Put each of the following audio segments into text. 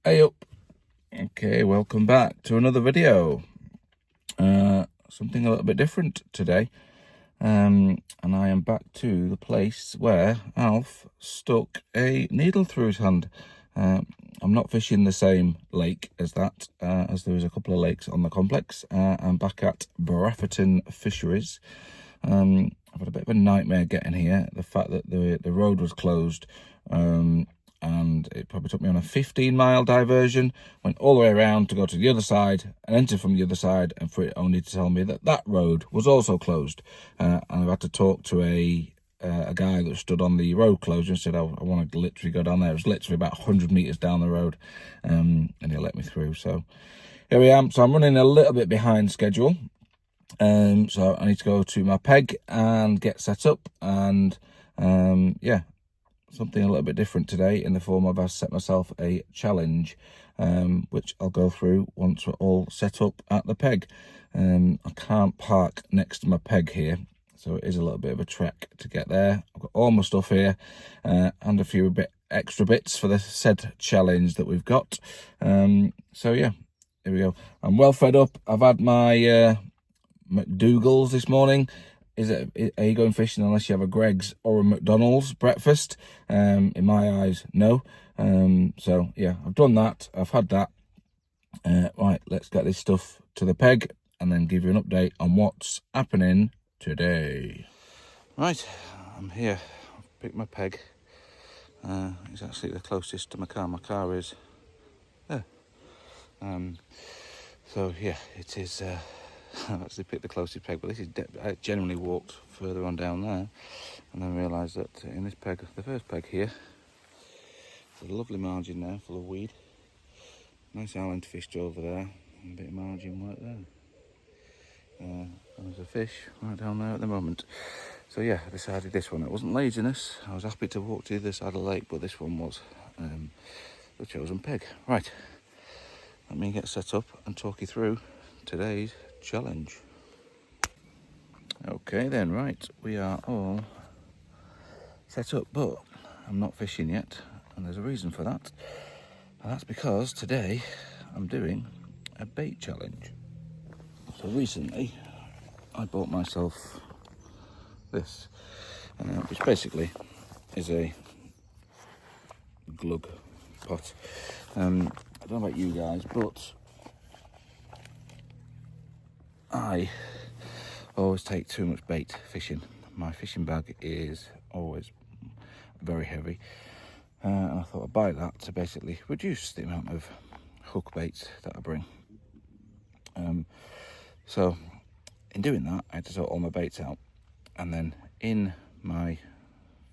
Hey up. Okay, welcome back to another video. Something a little bit different today. And I am back to the place where Alf stuck a needle through his hand. I'm not fishing the same lake as that, as there is a couple of lakes on the complex. I'm back at Brafferton Fisheries. I've had a bit of a nightmare getting here. The fact that the road was closed, and it probably took me on a 15-mile diversion, went all the way around to go to the other side and enter from the other side, and for it only to tell me that that road was also closed. And I've had to talk to a guy that stood on the road closure and said, I want to literally go down there. It was literally about 100 metres down the road, and he let me through. So here we am. So I'm running a little bit behind schedule. So I need to go to my peg and get set up, and yeah, something a little bit different today in the form of I've set myself a challenge, which I'll go through once we're all set up at the peg. I can't park next to my peg here, so it is a little bit of a trek to get there. I've got all my stuff here, and a few extra bits for the said challenge that we've got. So yeah, here we go. I'm well fed up. I've had my McDougal's this morning. Are you going fishing unless you have a Greg's or a McDonald's breakfast? In my eyes, no. So yeah, I've done that. I've had that. Right, let's get this stuff to the peg and then give you an update on what's happening today. Right, I'm here. I've picked my peg. It's actually the closest to my car. My car is there. So yeah, it is. I've actually picked the closest peg, but this is I genuinely walked further on down there, and then realised that in this peg, the first peg here, there's a lovely margin there full of weed. Nice island fished over there, and a bit of margin work there. And there's a fish right down there at the moment. So yeah, I decided this one. It wasn't laziness. I was happy to walk to the other side of the lake, but this one was the chosen peg. Right, let me get set up and talk you through today's challenge. Okay then, right, we are all set up, but I'm not fishing yet, and there's a reason for that, and that's because today I'm doing a bait challenge. So recently I bought myself this, which basically is a glug pot. I don't know about you guys, but I always take too much bait fishing. My fishing bag is always very heavy, and I thought I'd buy that to basically reduce the amount of hook baits that I bring. So in doing that, I had to sort all my baits out, and then in my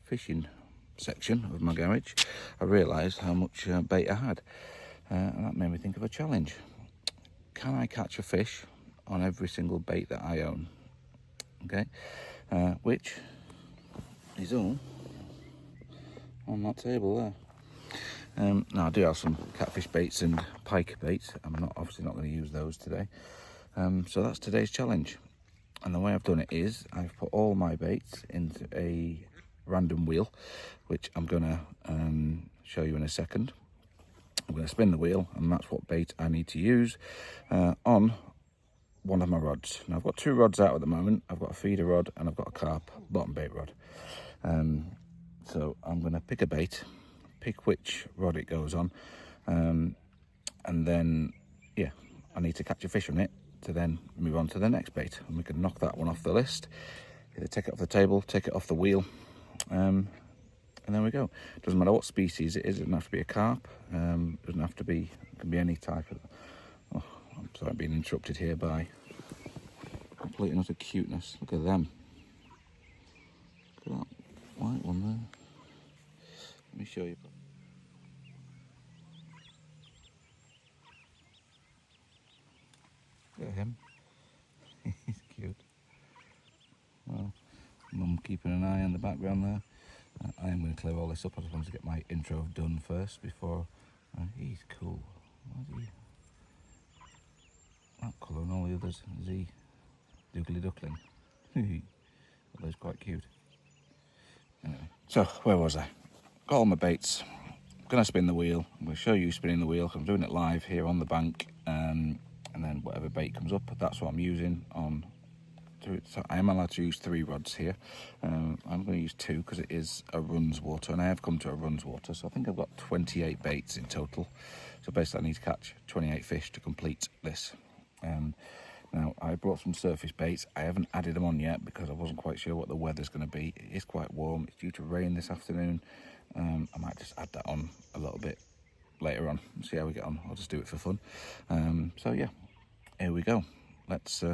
fishing section of my garage, I realised how much bait I had, and that made me think of a challenge. Can I catch a fish on every single bait that I own? Okay, which is all on that table there. Now I do have some catfish baits and pike baits. I'm obviously not going to use those today. So that's today's challenge. And the way I've done it is I've put all my baits into a random wheel, which I'm going to show you in a second. I'm going to spin the wheel, and that's what bait I need to use on one of my rods. Now I've got two rods out at the moment. I've got a feeder rod and I've got a carp bottom bait rod. So I'm going to pick a bait, pick which rod it goes on, and then yeah, I need to catch a fish on it to then move on to the next bait, and we can knock that one off the list. Either take it off the table, take it off the wheel, and there we go. Doesn't matter what species it is. It doesn't have to be a carp. Doesn't have to be. It can be any type of. Oh, I'm sorry, I'm being interrupted here by complete and utter cuteness. Look at them. Look at that white one there. Let me show you. Look at him. He's cute. Well, Mum keeping an eye on the background there. I am going to clear all this up. I just wanted to get my intro done first before. He's cool. Why is he that colour and all the others? Is he Doogly Duckling? That was quite cute. Anyway, so where was I? Got all my baits. going to spin the wheel. I'm going to show you spinning the wheel. I'm doing it live here on the bank, and then whatever bait comes up, that's what I'm using on. So I am allowed to use 3 rods here. I'm going to use 2 because it is a runs water, and I have come to a runs water, so I think I've got 28 baits in total. So basically I need to catch 28 fish to complete this. Now I brought some surface baits. I haven't added them on yet because I wasn't quite sure what the weather's going to be. It is quite warm. It's due to rain this afternoon. I might just add that on a little bit later on and see how we get on. I'll just do it for fun. So yeah, here we go. Let's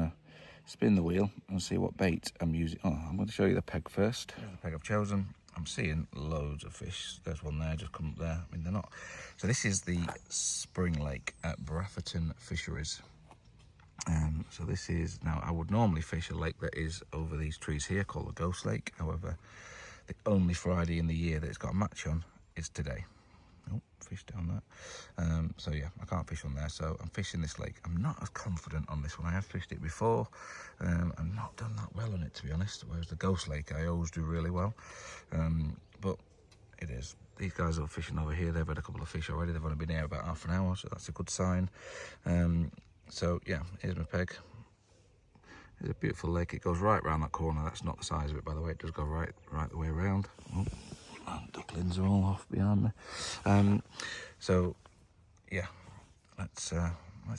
spin the wheel and see what bait I'm using. Oh, I'm going to show you the peg first. Here's the peg I've chosen. I'm seeing loads of fish. There's one there, just come up there. I mean, they're not. So this is the Spring Lake at Brafferton Fisheries. So this is, now I would normally fish a lake that is over these trees here called the Ghost Lake. However, the only Friday in the year that it's got a match on is today. Oh, fish down there. So yeah, I can't fish on there, so I'm fishing this lake. I'm not as confident on this one. I have fished it before. I've not done that well on it, to be honest, whereas the Ghost Lake I always do really well. But it is. These guys are fishing over here. They've had a couple of fish already. They've only been here about half an hour, so that's a good sign. So yeah, here's my peg. It's a beautiful lake. It goes right round that corner. That's not the size of it, by the way. It does go right the way around. Oh, ducklings are all off behind me. So yeah, let's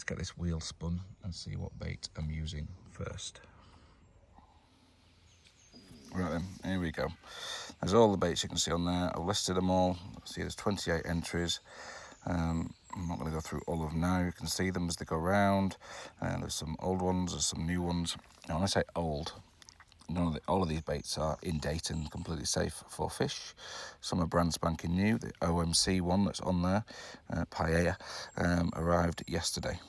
get this wheel spun and see what bait I'm using first. Right then, here we go. There's all the baits you can see on there. I've listed them all. See, there's 28 entries. I'm not going to go through all of them now. You can see them as they go around. There's some old ones, there's some new ones. Now, when I say old, all of these baits are in date and completely safe for fish. Some are brand spanking new. The OMC one that's on there, Paella, arrived yesterday.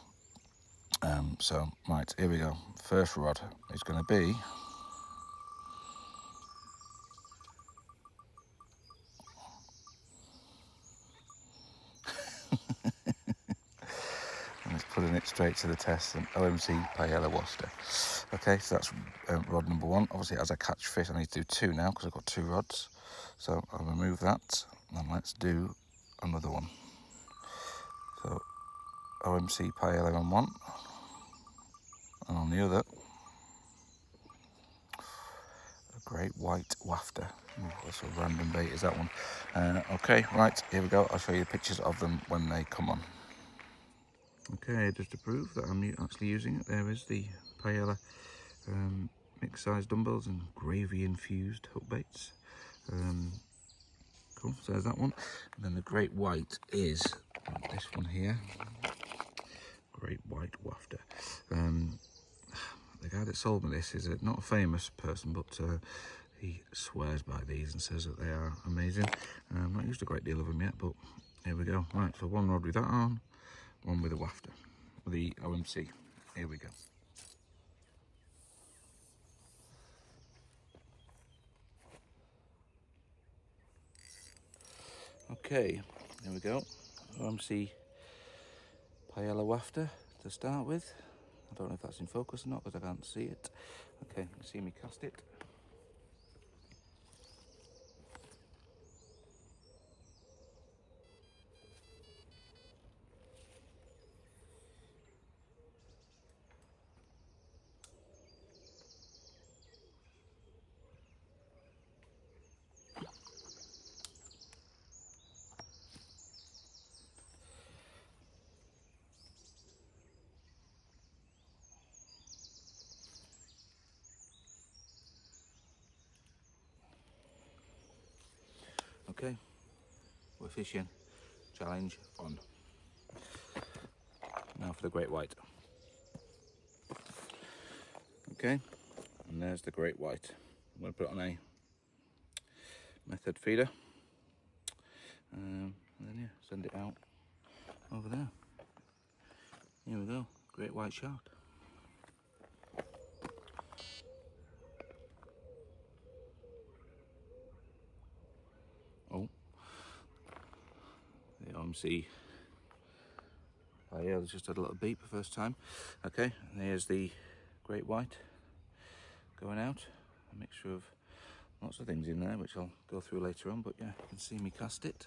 So, right, here we go. First rod is going to be and it's putting it straight to the test, an OMC Paella Worcester. Okay, so that's rod number 1. Obviously, as I catch fish, I need to do 2 now because I've got 2 rods. So I'll remove that, and let's do another one. So OMC Paella on one, and on the other, a great white wafter. Ooh, that's a random bait, is that one. Okay, right, here we go. I'll show you pictures of them when they come on. Okay, just to prove that I'm actually using it, there is the Paella mixed size dumbbells and gravy infused hook baits. Cool, so there's that one. And then the great white is this one here, great white wafter. The guy that sold me this is not a famous person, but he swears by these and says that they are amazing. I've not used a great deal of them yet, but here we go. Right, so 1 rod with that on, 1 with a wafter, with the OMC. Here we go. Okay, here we go. OMC Paella wafter to start with. I don't know if that's in focus or not because I can't see it. Okay, you can see me cast it. Okay, we're fishing. Challenge on. Now for the great white. Okay, and there's the great white. I'm going to put it on a method feeder. And then yeah, send it out over there. Here we go, great white shark. Oh, the OMC. Oh yeah, it's just had a little beep the first time. Okay, and here's the great white going out. A mixture of lots of things in there, which I'll go through later on, but yeah, you can see me cast it.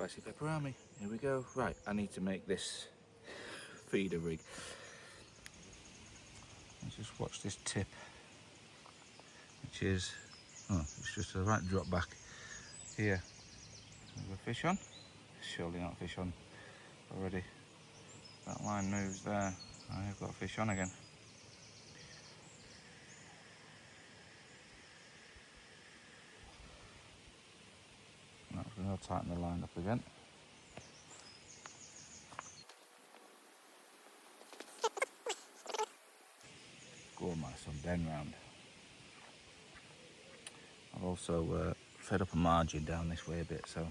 spicy pepperami. Here we go. Right, I need to make this feeder rig. Let's just watch this tip, which is, oh, it's just a right drop back here. There's a fish on. Surely not fish on already. That line moves there. I've got fish on again. I'll tighten the line up again. Go on, my son, bend round. I've also fed up a margin down this way a bit, so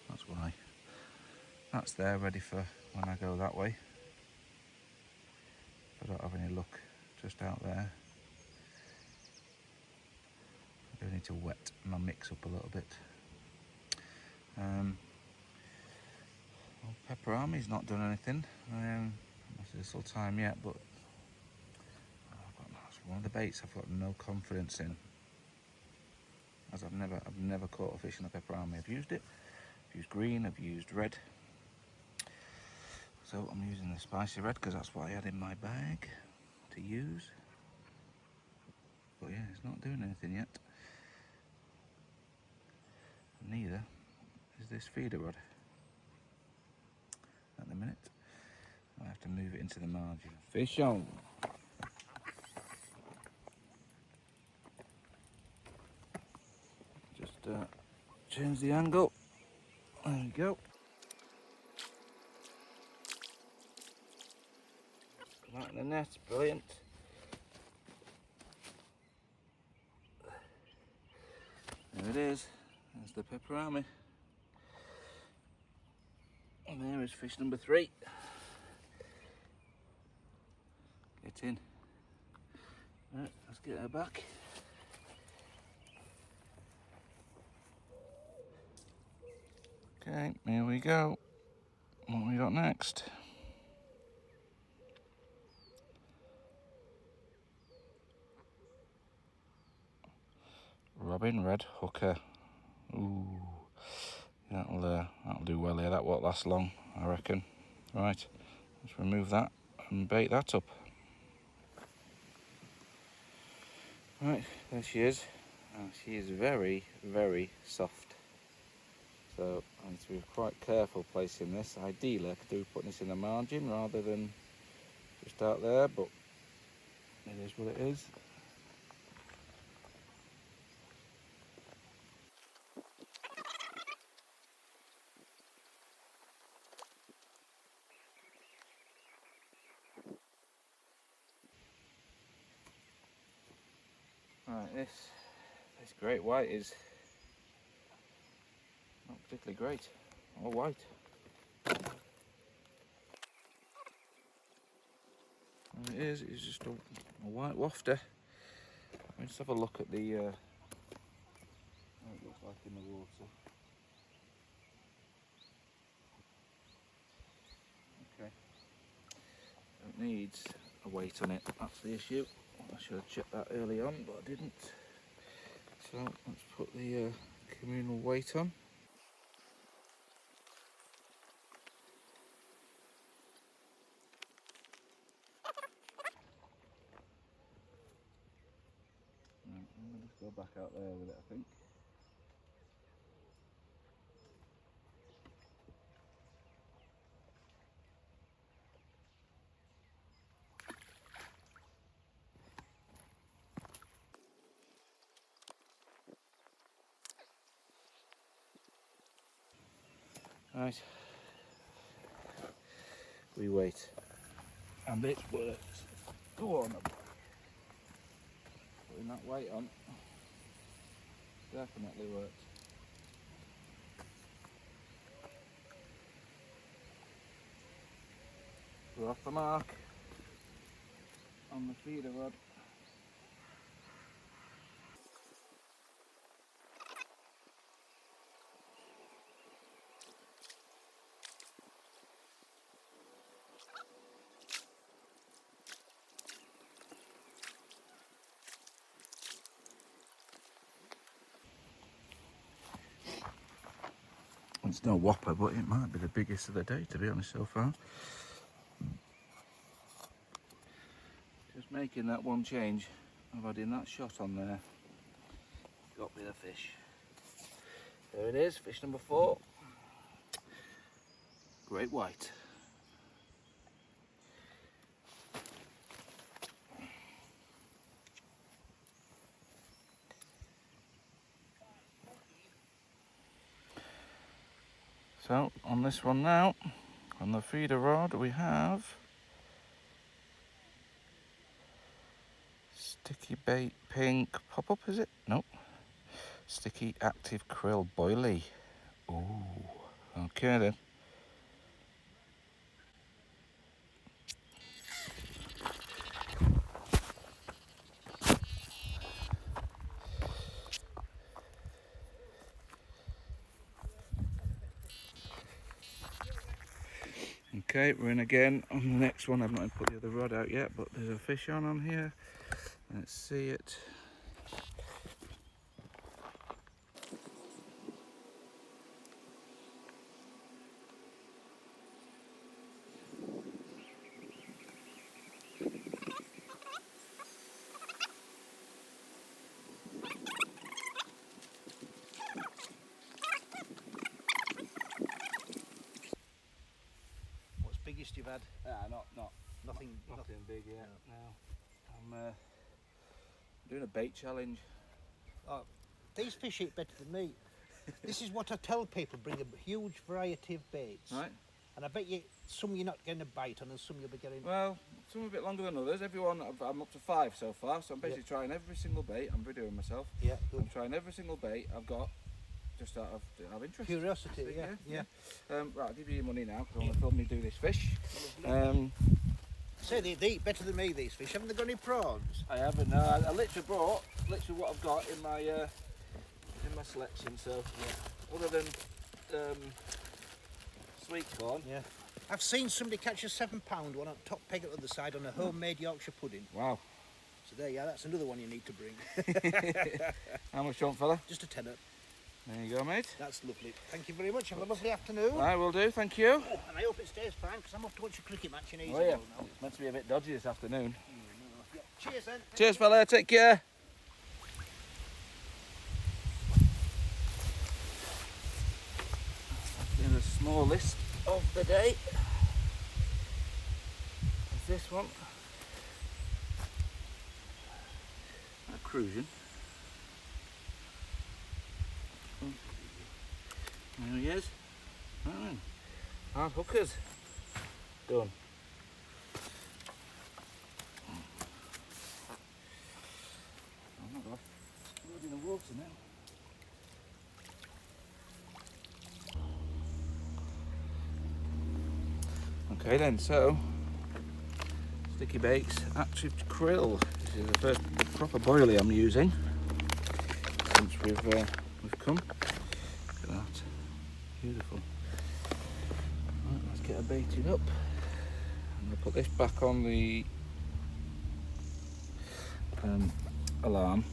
that's why that's there ready for when I go that way. If I don't have any luck just out there, I do need to wet my mix up a little bit. Well, pepperami's not done anything. Not this little time yet, but that's one of the baits I've got no confidence in, as I've never caught a fish in a pepperami. I've used it. I've used green. I've used red. So I'm using the spicy red because that's what I had in my bag to use. But yeah, it's not doing anything yet. Neither is this feeder rod at the minute. I have to move it into the margin. Fish on. Just change the angle. There we go. Come out in the net, brilliant. There it is. There's the pepperami. And there is fish number 3. Get in. Right, let's get her back. Okay, here we go. What we got next? Robin red hooker. Ooh, that'll do well here. That won't last long, I reckon. Right, let's remove that and bait that up. Right, there she is. She is very, very soft. So I need to be quite careful placing this. Ideally, I could do putting this in the margin rather than just out there, but it is what it is. Right, this great white is not particularly great. All white. And it is. It's just a white wafter. Let me just have a look at the what it looks like in the water. Okay. It needs a weight on it. That's the issue. I should have checked that early on, but I didn't. So let's put the communal weight on. Right, I'm going to just go back out there with it, I think. Right, we wait, and it works. Go on, putting that weight on definitely works. We're off the mark on the feeder rod. It's no whopper, but it might be the biggest of the day, to be honest, so far. Just making that one change of adding that shot on there. Got me the fish. There it is, fish number 4. Great white. So on this one now, on the feeder rod, we have sticky bait pink pop-up, is it? Nope. Sticky active krill boilie. Ooh, okay then. Okay, we're in again on the next one. I've not even put the other rod out yet, but there's a fish on here. Let's see it. Biggest you've had? Nothing big yet. No. I'm doing a bait challenge. Oh, these fish eat better than me. This is what I tell people: bring a huge variety of baits. Right. And I bet you some you're not getting a bite on, and some you'll be getting. Well, some a bit longer than others. Everyone, I'm up to 5 so far, so I'm basically trying every single bait. I'm videoing myself. Yeah, good. I'm trying every single bait I've got, just out of interest. Curiosity, yeah. Right, I'll give you your money now because I want to film me do this fish. Say they eat better than me. These fish, haven't they got any prawns? I haven't. I literally brought what I've got in my selection. So other than sweet corn. Yeah. I've seen somebody catch a £7 one on top peg at the other side on a homemade Yorkshire pudding. Wow. So there, that's another one you need to bring. How much do you want, fella? Just a tenner. There you go, mate. That's lovely. Thank you very much. Have a lovely afternoon. I will do, thank you. Oh, and I hope it stays fine because I'm off to watch a cricket match in Oh yeah, it's meant to be a bit dodgy this afternoon. Yeah. Cheers then. Cheers, fella. Take care. In a small list of the day is this one. A cruising. There he is. Hard hookers. Done. Oh my god. It's in the water now. Okay then, so sticky baits, active krill. This is the first proper boilie I'm using since we've come. Look at that, beautiful. Right, let's get her baited up. I'm going to put this back on the alarm.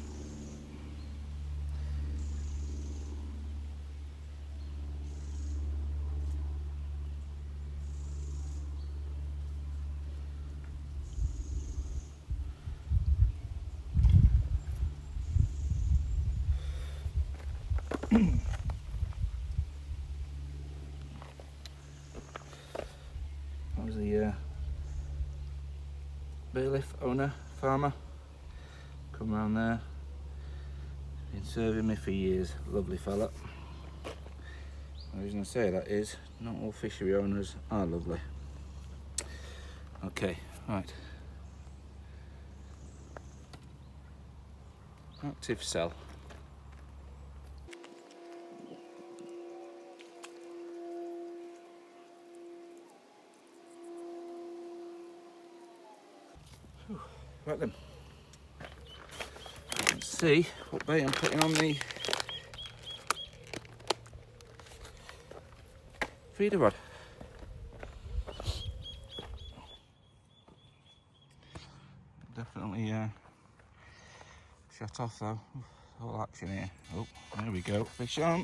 That was the bailiff owner, farmer, come round there, been serving me for years, lovely fella. The reason I say that is not all fishery owners are lovely. Okay, right. Active cell. Right then, let's see what bait I'm putting on the feeder rod. Definitely shut off though, all action here. Oh, there we go, fish on.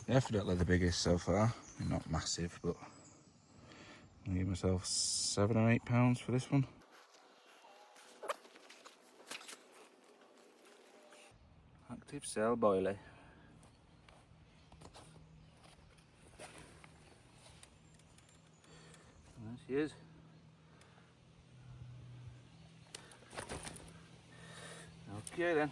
Definitely the biggest so far. Not massive, but I'll give myself £7 or £8 for this one. Active cell boilie. There she is. Okay then.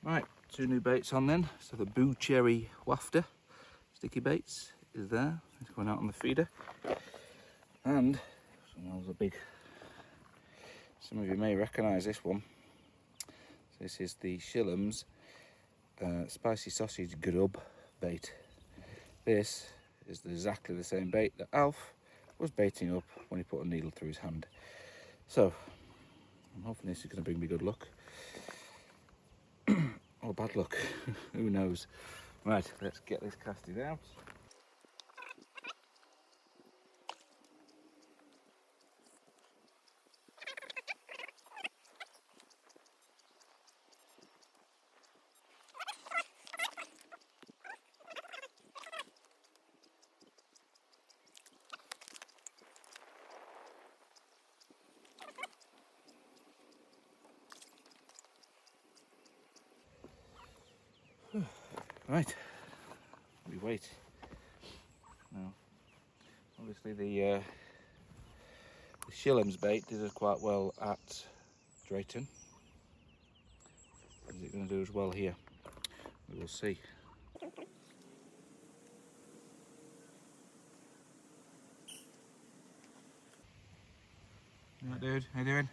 Right, 2 new baits on then. So the Boo Cherry Wafter sticky baits is there. It's going out on the feeder. And someone's a big. Some of you may recognise this one. So this is the Shillam's spicy sausage grub bait. This is exactly the same bait that Alf was baiting up when he put a needle through his hand. So I'm hoping this is going to bring me good luck. Or bad luck, who knows. Right, let's get this casted out. Right, we wait. Now, obviously the Shillam's bait did us quite well at Drayton. Is it going to do as well here? We will see. Right, dude, how you doing?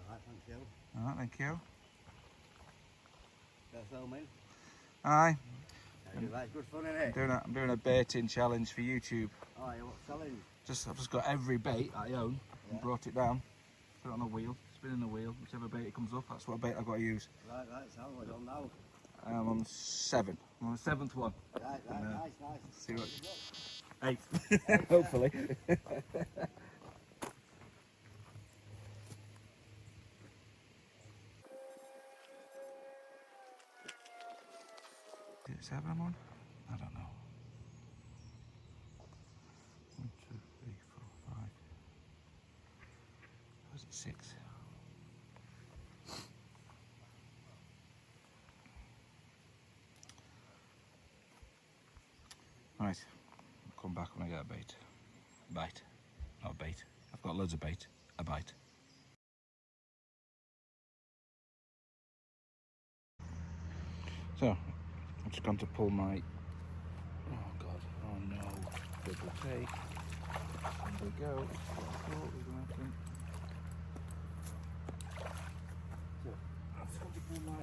Alright, thank you. Alright, thank you. That's all, mate. Aye. That's good fun, isn't it? I'm doing a baiting challenge for YouTube. Oh, you what challenge? I've just got every bait I own and brought it down, put it on a wheel, spinning the wheel, whichever bait it comes up, that's what bait I've got to use. Right, so I don't know. I'm on 7. I'm on the 7th one. Right, nice. See what? 8. Hopefully. Is it 7 I'm on? I don't know. 1, 2, 3, 4, 5. Was it 6? Right, I'll come back when I get a bait. Bite, not a bait. I've got loads of bait. A bite. So, I'm just going to pull my. Oh God! Oh no! Double take. There we go. So, I'm just going to pull my.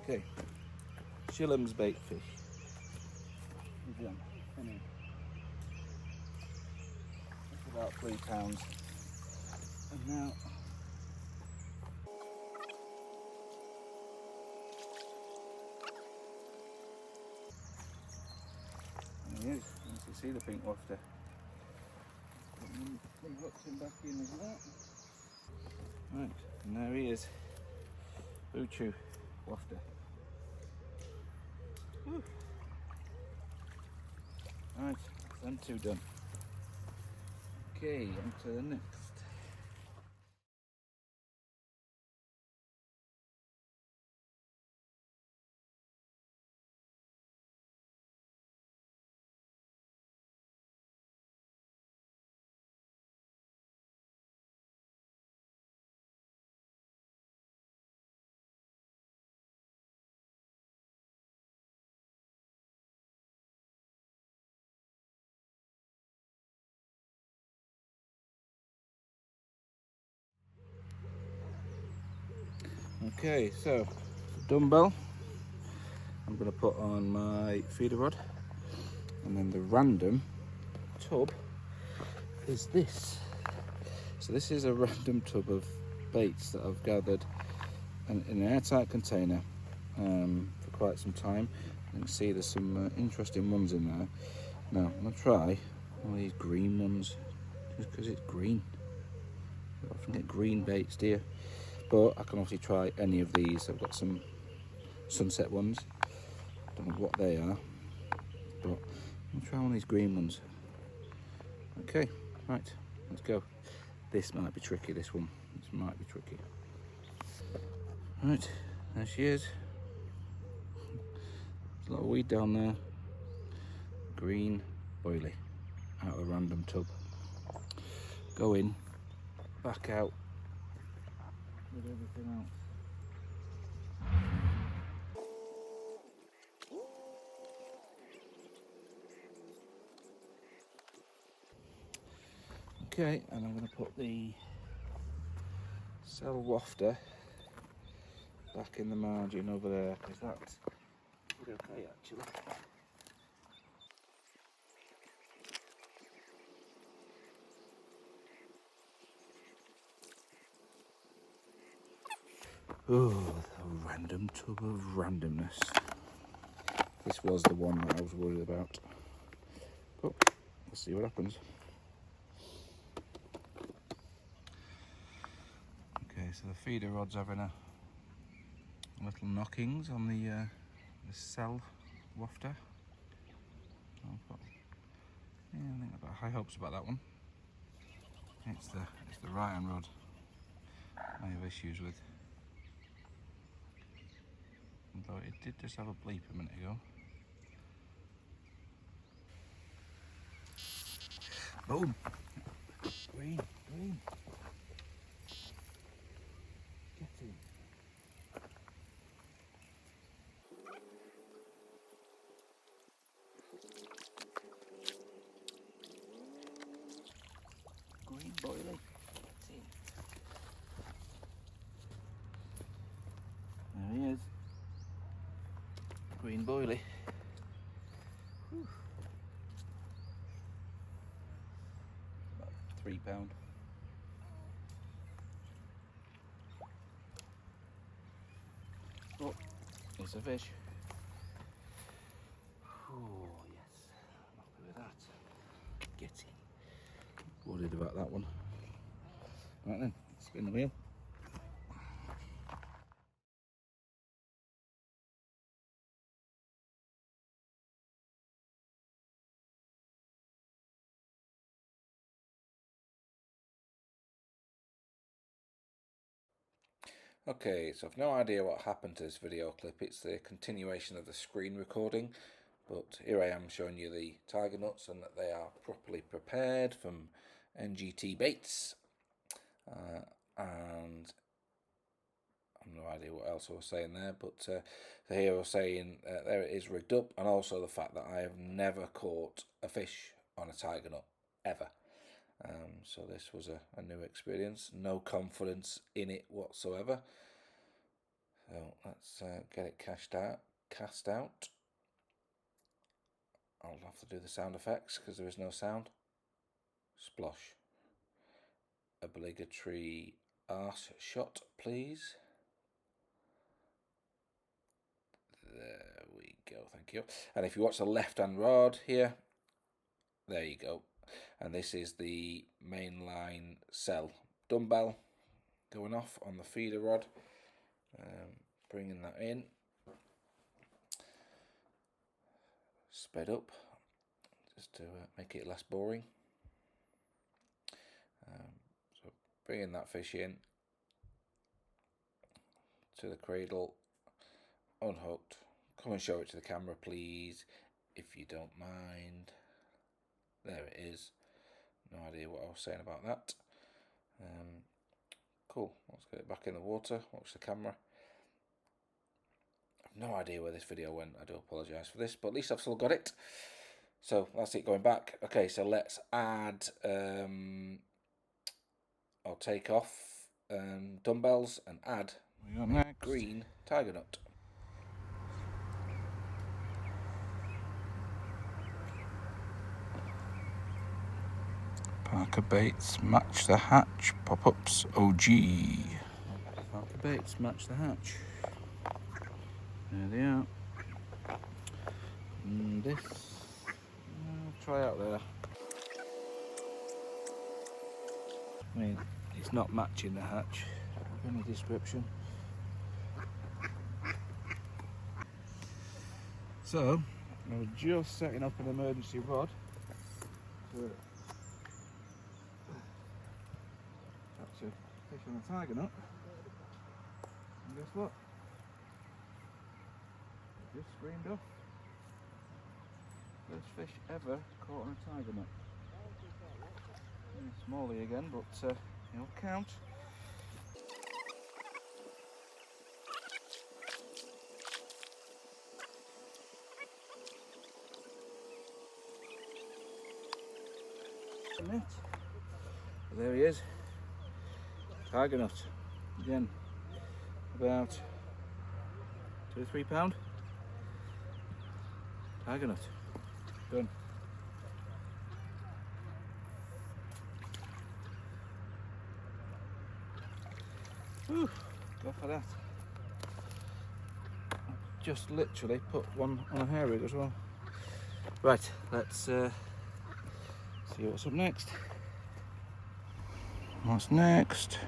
Okay, Shillam's bait fish. That's about £3. And now, there he is. You can see the pink wafter. Then hooked him back in as well. Right, and there he is. Boo wafter. Woo. Right, them 2 done. Okay, on to the next. Okay, so dumbbell, I'm going to put on my feeder rod, and then the random tub is this. So this is a random tub of baits that I've gathered in an airtight container for quite some time. You can see there's some interesting ones in there. Now I'm going to try one of these green ones, just because it's green. You often get green baits, dear. But I can obviously try any of these. I've got some sunset ones. Don't know what they are, but I'm going to try one of these green ones. Okay, right, let's go. This might be tricky, this one. This might be tricky. Right, there she is. There's a lot of weed down there. Green boilie out of a random tub. Go in, back out with everything else. Okay, and I'm going to put the cell wafter back in the margin over there, because that's okay actually. Oh, the random tub of randomness. This was the one that I was worried about. But let's see what happens. Okay, so the feeder rod's having a little knockings on the cell wafter. Yeah, I think I've got high hopes about that one. It's the right hand rod I have issues with. Although it did just have a bleep a minute ago. Boom! Green, green. Get in. Green boilie. Get in. There he is. Green boilie. Whew. About £3. Oh, it's a fish. Oh yes, I'm happy with that. Get in. Worried about that one. Right then, spin the wheel. Okay, so I've no idea what happened to this video clip. It's the continuation of the screen recording, but here I am showing you the tiger nuts and that they are properly prepared from NGT baits. And I've no idea what else I was saying there, but so here I was saying there it is rigged up, and also the fact that I have never caught a fish on a tiger nut ever. So this was a new experience, no confidence in it whatsoever. So let's get it cast out. I'll have to do the sound effects because there is no sound. Splosh. Obligatory arse shot, please. There we go, thank you. And if you watch the left-hand rod here, there you go. And this is the mainline cell dumbbell going off on the feeder rod. Bringing that in. Sped up, just to make it less boring. So bringing that fish in to the cradle, unhooked. Come and show it to the camera, please, if you don't mind. There it is. No idea what I was saying about that. Cool. Let's get it back in the water. Watch the camera. I've no idea where this video went. I do apologise for this, but at least I've still got it. So that's it going back. Okay, so let's add. I'll take off dumbbells and add. What we got next? green tiger nut. Parker Baits Match the Hatch pop-ups OG. Parker Baits Match the Hatch. There they are. And this, I'll try out there. I mean, it's not matching the hatch in the description. So, I was just setting up an emergency rod to catch a fish on a tiger nut. And guess what? It just screamed off. First fish ever caught on a tiger nut. Smally again, but it'll count. But there he is, tiger nut. Again, about 2 or 3 pound. Tiger nut, done. Whew, go for that. Just literally put one on a hair rig as well. Right, let's see what's up next. What's next?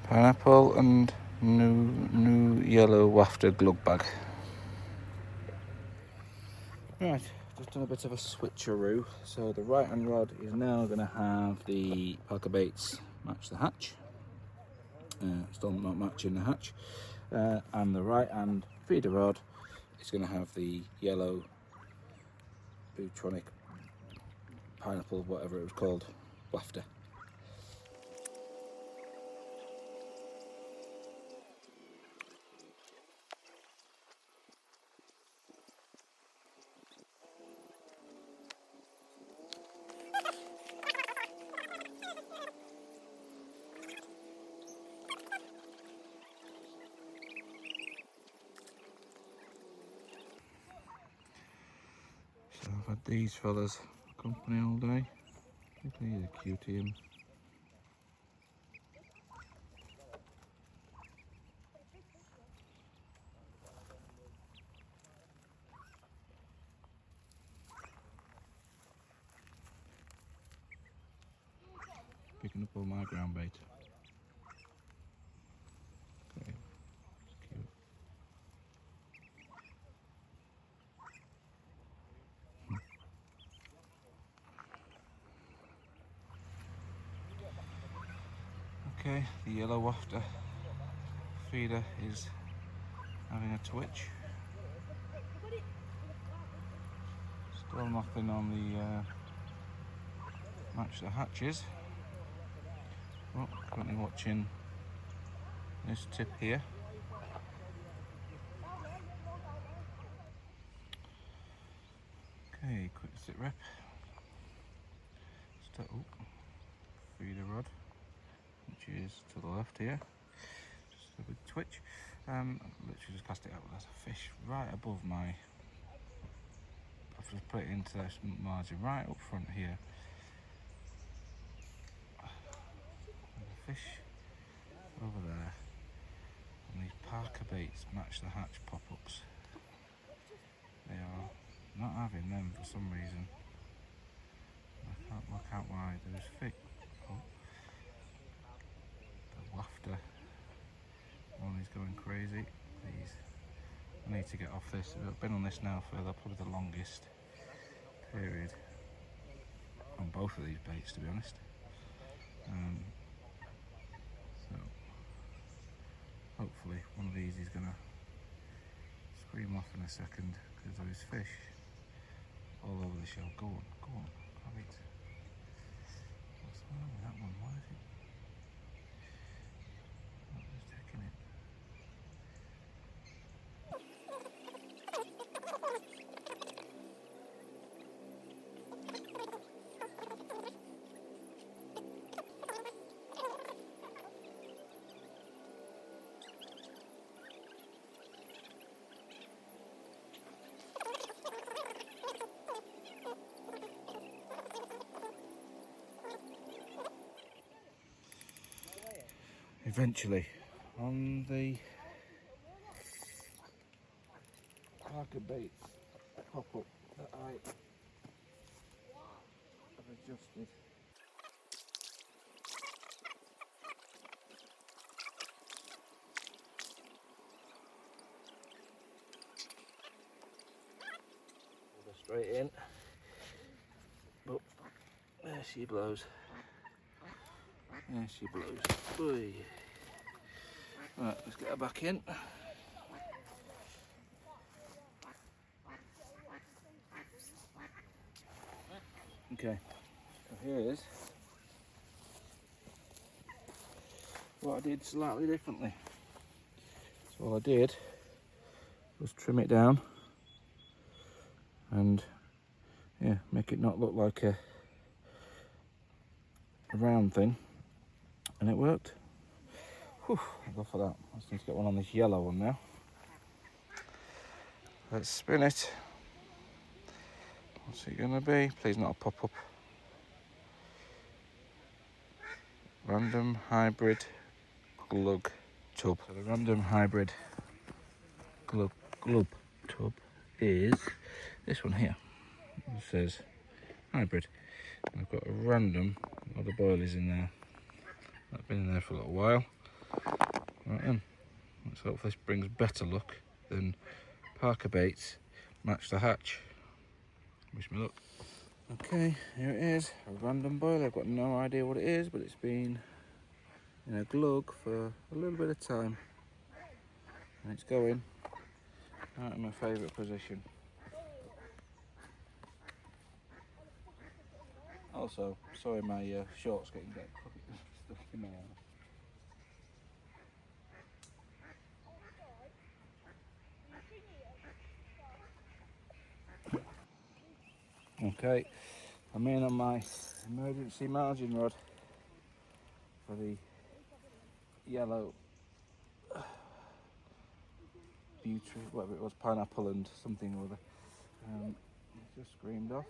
Pineapple and new yellow wafted glug bag. Right, just done a bit of a switcheroo. So the right hand rod is now going to have the Parker Baits Match the Hatch. Still not matching the hatch. And the right hand feeder rod is going to have the yellow Butronic pineapple, whatever it was called, wafter. So I've had these fellas company all day. Look at the QTM. Picking up all my ground bait. Okay, it's cute. Okay, the yellow wafter feeder is having a twitch. Still nothing on the match the hatches. Well, currently watching this tip here. Okay, quick sit rep. Feeder rod, which is to the left here. Just a big twitch. Literally just cast it out. There's a fish right above my. I've just put it into this margin right up front here. There's a fish over there. And these Parker Baits Match the Hatch pop-ups. They are not having them for some reason. I can't work out why. There's fish. Oh. The wafter one is going crazy. Please, I need to get off this. I've been on this now for probably the longest period on both of these baits, to be honest. So hopefully one of these is gonna scream off in a second because there's fish all over the shell. Go on, grab it. What's wrong with that one? Why is it not just taking it? eventually on the Parker baits pop-up that I have adjusted. Go straight in, but there she blows. There she blows. Oy. Right, let's get her back in. Okay, so here is what I did slightly differently. So all I did was trim it down and yeah, make it not look like a round thing, and it worked. Whew, I'll go for that. I just need to get one on this yellow one now. Let's spin it. What's it gonna be? Please not a pop-up. Random hybrid glug tub. So the random hybrid glug tub is this one here. It says hybrid. And I've got a random, all the boilies in there. I've been in there for a little while. Right then, let's hope this brings better luck than Parker baits match the hatch. Wish me luck. Okay, here it is, a random boilie. I've got no idea what it is, but it's been in a glug for a little bit of time. And it's going right in my favourite position. Also, sorry my shorts getting stuck in my arm. Okay, I'm in on my emergency margin rod for the yellow beauty, whatever it was, pineapple and something or other. It just screamed off.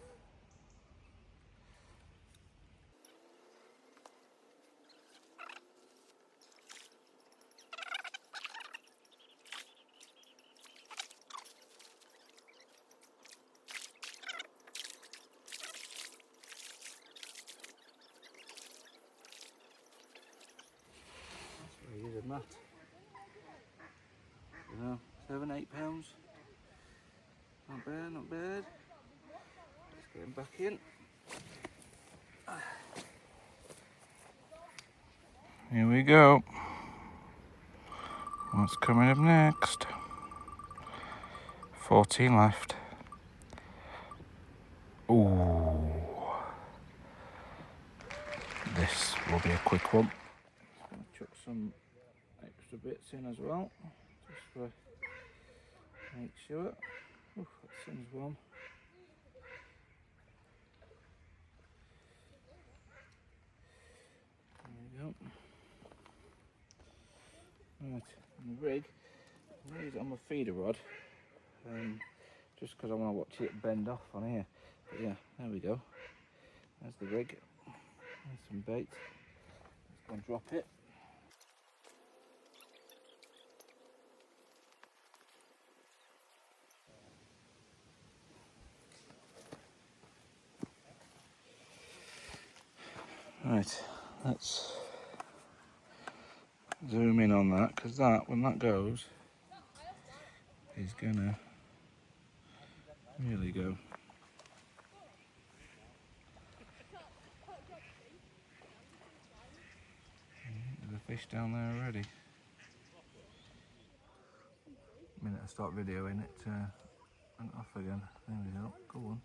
That's very good, Matt. You know, £7–8. Not bad, not bad. Let's get him back in. Here we go. What's coming up next? 14 left. Ooh. This will be a quick one. Just going to chuck some extra bits in as well, just for make sure. Ooh, that seems warm. There we go. Right, and the rig, I'm going to use it on my feeder rod, just because I want to watch it bend off on here. But yeah, there we go. There's the rig. There's some bait. Let's go and drop it. Right, let's zoom in on that, because that, when that goes, is gonna really go. There's a fish down there already. The minute I start videoing it, went off again. There we go, go on.